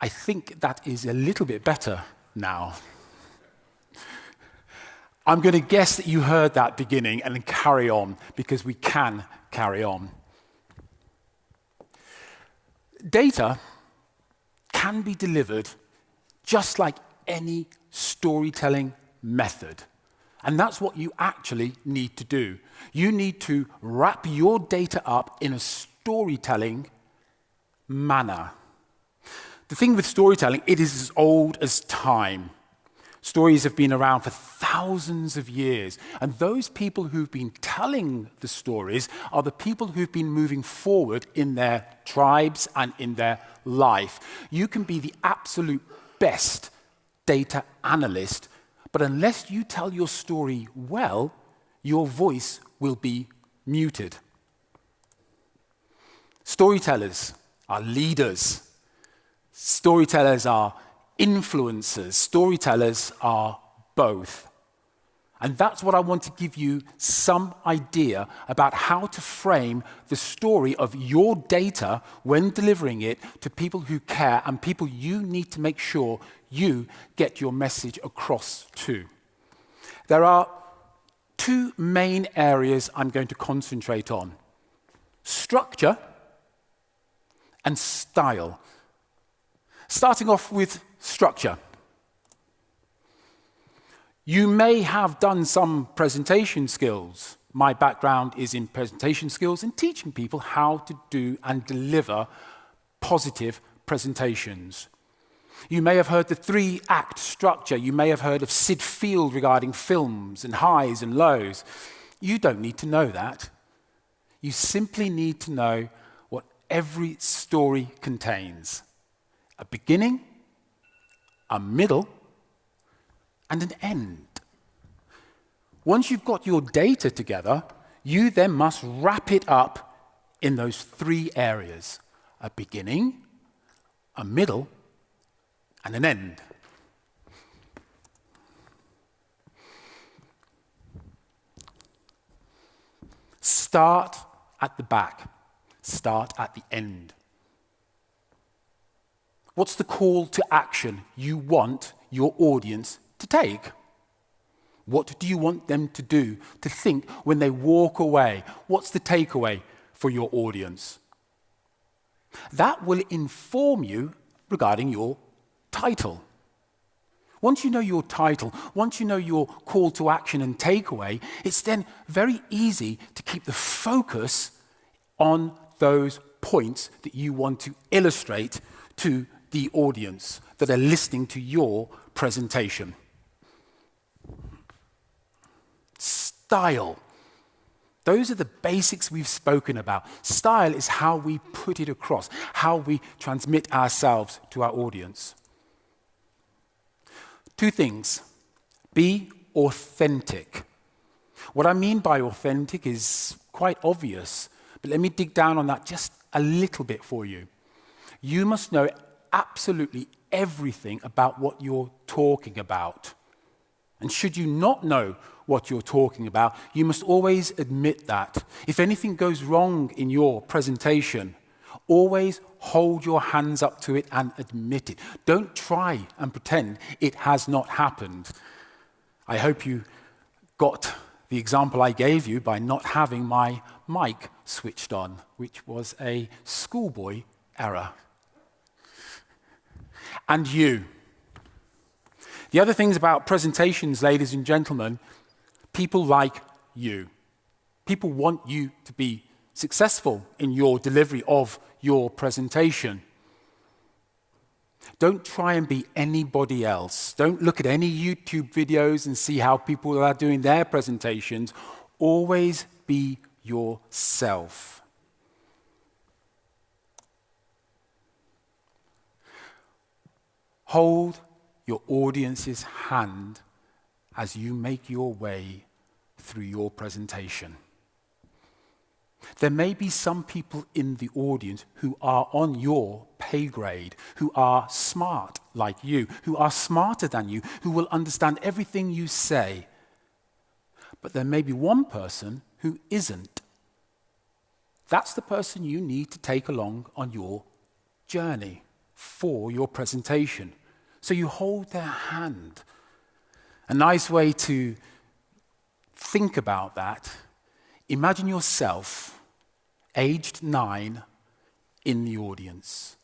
I think that is a little bit better now. I'm going to guess that you heard that beginning and then carry on, because we can carry on. Data can be delivered just like any storytelling method. And that's what you actually need to do. You need to wrap your data up in a storytelling manner. The thing with storytelling, it is as old as time. Stories have been around for thousands of years, and those people who've been telling the stories are the people who've been moving forward in their tribes and in their life. You can be the absolute best data analyst, but unless you tell your story well, your voice will be muted. Storytellers are leaders. Storytellers are influencers. Storytellers are both. And that's what I want to give you some idea about how to frame the story of your data when delivering it to people who care and people you need to make sure you get your message across to. There are two main areas I'm going to concentrate on: structure and style. Starting off with structure. You may have done some presentation skills. My background is in presentation skills and teaching people how to do and deliver positive presentations. You may have heard the 3-act structure. You may have heard of Sid Field regarding films and highs and lows. You don't need to know that. You simply need to know what every story contains: a beginning, a middle, and an end. Once you've got your data together, you then must wrap it up in those 3 areas: a beginning, a middle, and an end. Start at the back. Start at the end. What's the call to action you want your audience to take? What do you want them to do, to think when they walk away? What's the takeaway for your audience? That will inform you regarding your title. Once you know your title, once you know your call to action and takeaway, it's then very easy to keep the focus on those points that you want to illustrate to the audience that are listening to your presentation. Style. Those are the basics we've spoken about. Style is how we put it across, how we transmit ourselves to our audience. 2 things. Be authentic. What I mean by authentic is quite obvious, but let me dig down on that just a little bit for you. You must know absolutely everything about what you're talking about. And should you not know what you're talking about, you must always admit that. If anything goes wrong in your presentation, always hold your hands up to it and admit it. Don't try and pretend it has not happened. I hope you got the example I gave you by not having my mic switched on, which was a schoolboy error. And you. The other things about presentations, ladies and gentlemen, people like you. People want you to be successful in your delivery of your presentation. Don't try and be anybody else. Don't look at any YouTube videos and see how people are doing their presentations. Always be yourself. Hold your audience's hand as you make your way through your presentation. There may be some people in the audience who are on your pay grade, who are smart like you, who are smarter than you, who will understand everything you say. But there may be one person who isn't. That's the person you need to take along on your journey. for your presentation. So you hold their hand. A nice way to think about that, imagine yourself, aged 9, in the audience.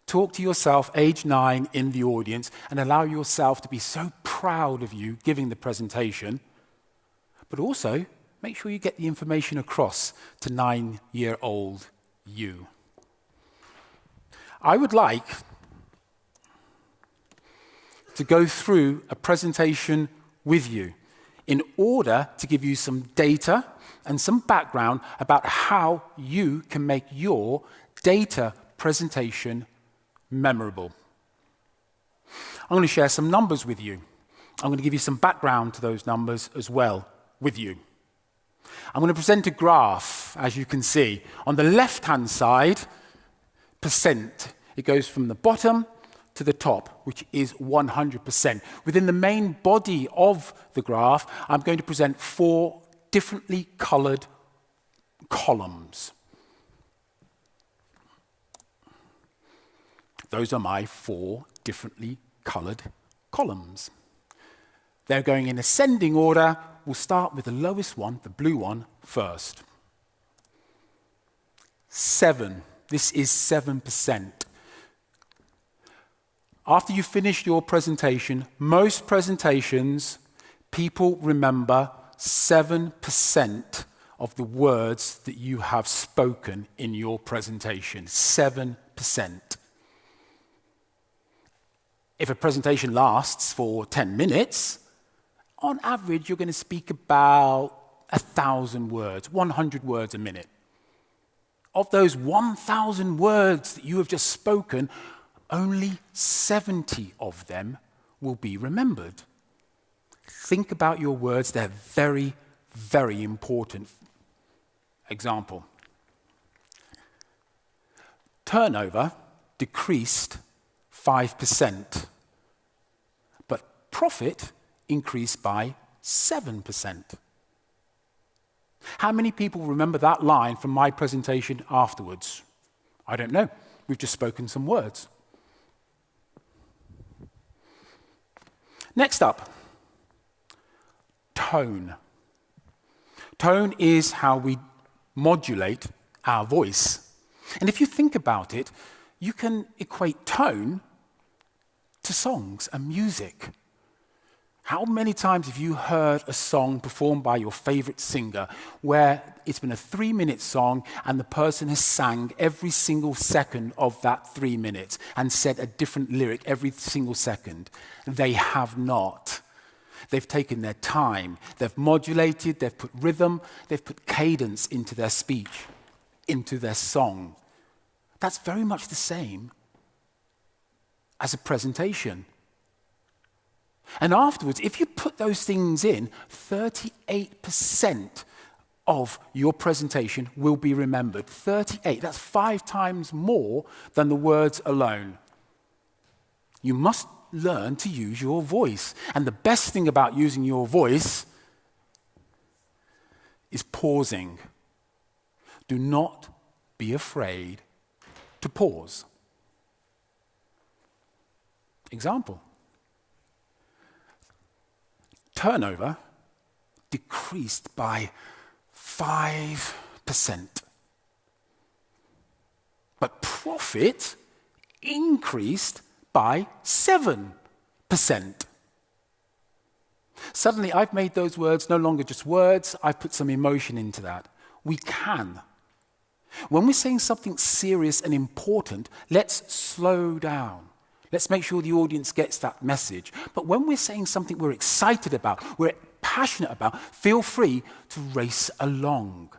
Talk to yourself, age 9, in the audience, and allow yourself to be so proud of you giving the presentation, but also make sure you get the information across to 9-year-old you. I would like to go through a presentation with you in order to give you some data and some background about how you can make your data presentation memorable. I'm going to share some numbers with you. I'm going to give you some background to those numbers as well with you. I'm going to present a graph, as you can see. On the left-hand side, percent. It goes from the bottom to the top, which is 100%. Within the main body of the graph, I'm going to present 4 differently colored columns. Those are my 4 differently colored columns. They're going in ascending order. We'll start with the lowest one, the blue one, first. 7. This is 7%. After you finish your presentation, most presentations, people remember 7% of the words that you have spoken in your presentation. 7%. If a presentation lasts for 10 minutes, on average, you're going to speak about 1,000 words, 100 words a minute. Of those 1,000 words that you have just spoken, only 70 of them will be remembered. Think about your words. They're very, very important. Example. Turnover decreased 5%, but profit increased by 7%. How many people remember that line from my presentation afterwards? I don't know. We've just spoken some words. Next up, tone. Tone is how we modulate our voice. And if you think about it, you can equate tone to songs and music. How many times have you heard a song performed by your favorite singer where it's been a 3-minute song and the person has sang every single second of that 3 minutes and said a different lyric every single second? They have not. They've taken their time. They've modulated, they've put rhythm, they've put cadence into their speech, into their song. That's very much the same as a presentation. And afterwards, if you put those things in, 38% of your presentation will be remembered. 38, that's 5 times more than the words alone. You must learn to use your voice. And the best thing about using your voice is pausing. Do not be afraid to pause. Example. Turnover decreased by 5%. But profit increased by 7%. Suddenly, I've made those words no longer just words, I've put some emotion into that. We can. When we're saying something serious and important, let's slow down. Let's make sure the audience gets that message. But when we're saying something we're excited about, we're passionate about, feel free to race along.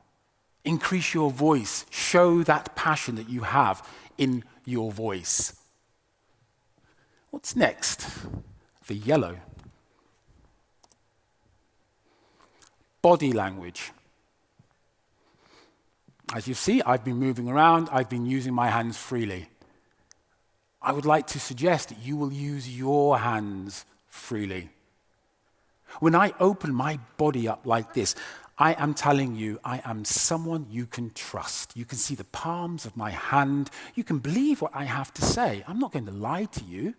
Increase your voice. Show that passion that you have in your voice. What's next? The yellow. Body language. As you see, I've been moving around. I've been using my hands freely. I would like to suggest that you will use your hands freely. When I open my body up like this, I am telling you, I am someone you can trust. You can see the palms of my hand. You can believe what I have to say. I'm not going to lie to you.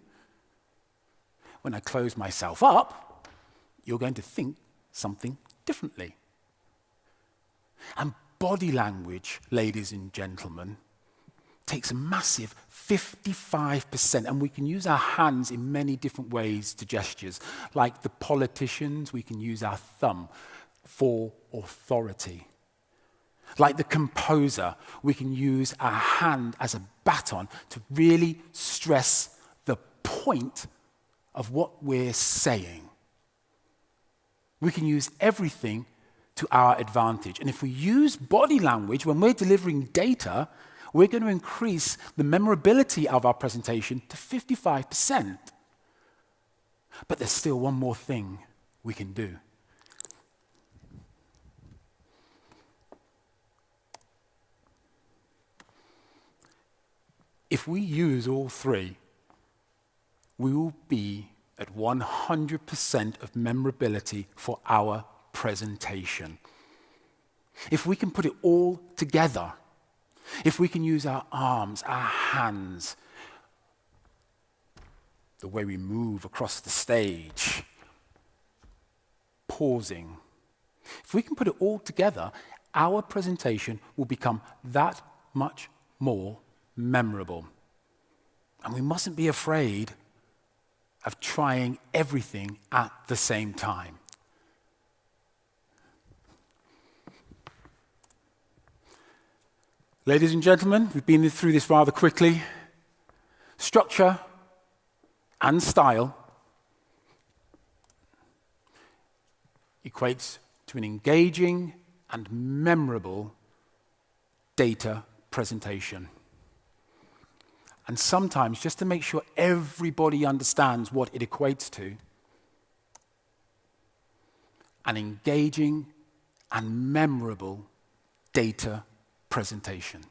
When I close myself up, you're going to think something differently. And body language, ladies and gentlemen, takes a massive 55%, and we can use our hands in many different ways to gestures. Like the politicians, we can use our thumb for authority. Like the composer, we can use our hand as a baton to really stress the point of what we're saying. We can use everything to our advantage. And if we use body language when we're delivering data, we're going to increase the memorability of our presentation to 55%. But there's still one more thing we can do. If we use all three, we will be at 100% of memorability for our presentation. If we can put it all together, if we can use our arms, our hands, the way we move across the stage, pausing, if we can put it all together, our presentation will become that much more memorable. And we mustn't be afraid of trying everything at the same time. Ladies and gentlemen, we've been through this rather quickly. Structure and style equates to an engaging and memorable data presentation. And sometimes, just to make sure everybody understands what it equates to, an engaging and memorable data presentation.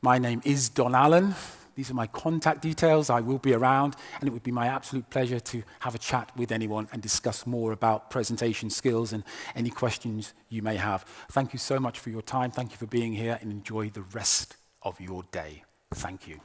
My name is Don Allen. These are my contact details. I will be around, and it would be my absolute pleasure to have a chat with anyone and discuss more about presentation skills and any questions you may have. Thank you so much for your time. Thank you for being here, and enjoy the rest of your day. Thank you.